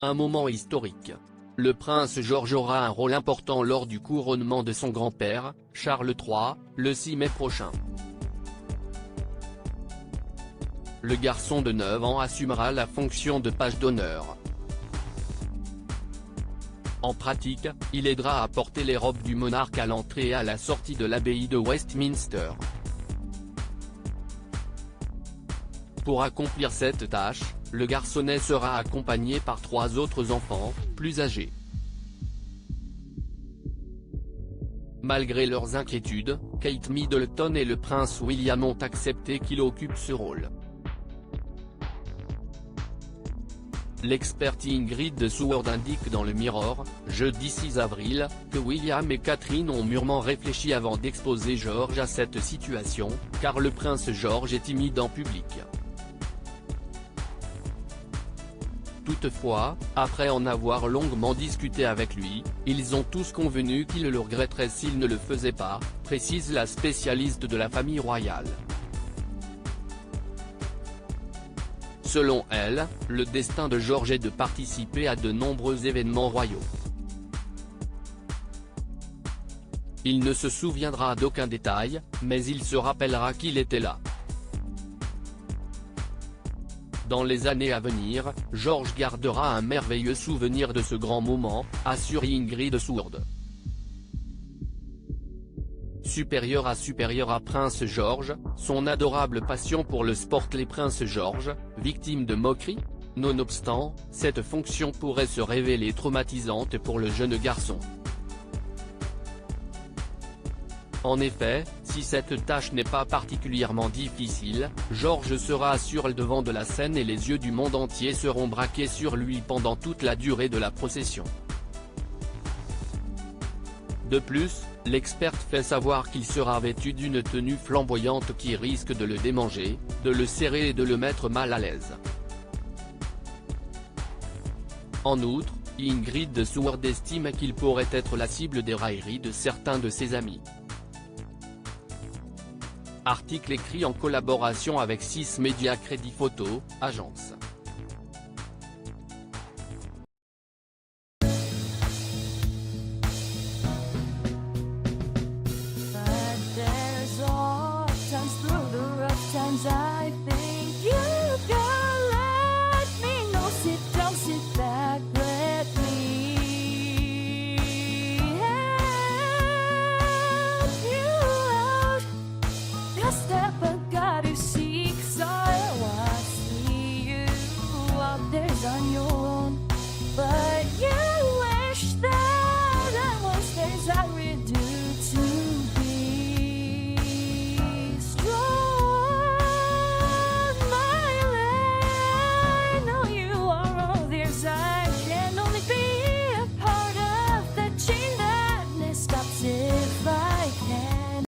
Un moment historique. Le prince George aura un rôle important lors du couronnement de son grand-père, Charles III, le 6 mai prochain. Le garçon de 9 ans assumera la fonction de page d'honneur. En pratique, il aidera à porter les robes du monarque à l'entrée et à la sortie de l'abbaye de Westminster. Pour accomplir cette tâche, le garçonnet sera accompagné par 3 autres enfants, plus âgés. Malgré leurs inquiétudes, Kate Middleton et le prince William ont accepté qu'il occupe ce rôle. L'experte Ingrid Seward indique dans le Mirror, jeudi 6 avril, que William et Catherine ont mûrement réfléchi avant d'exposer George à cette situation, car le prince George est timide en public. Toutefois, après en avoir longuement discuté avec lui, ils ont tous convenu qu'ils le regretteraient s'il ne le faisait pas, précise la spécialiste de la famille royale. Selon elle, le destin de George est de participer à de nombreux événements royaux. Il ne se souviendra d'aucun détail, mais il se rappellera qu'il était là. Dans les années à venir, George gardera un merveilleux souvenir de ce grand moment, assure Ingrid Seward. Supérieur à Prince George, son adorable passion pour le sport. Les Prince George, victime de moqueries ? Nonobstant, cette fonction pourrait se révéler traumatisante pour le jeune garçon. En effet, si cette tâche n'est pas particulièrement difficile, George sera sur le devant de la scène et les yeux du monde entier seront braqués sur lui pendant toute la durée de la procession. De plus, l'experte fait savoir qu'il sera vêtu d'une tenue flamboyante qui risque de le démanger, de le serrer et de le mettre mal à l'aise. En outre, Ingrid Seward estime qu'il pourrait être la cible des railleries de certains de ses amis. Article écrit en collaboration avec 6 Media Crédit Photo, agence. On your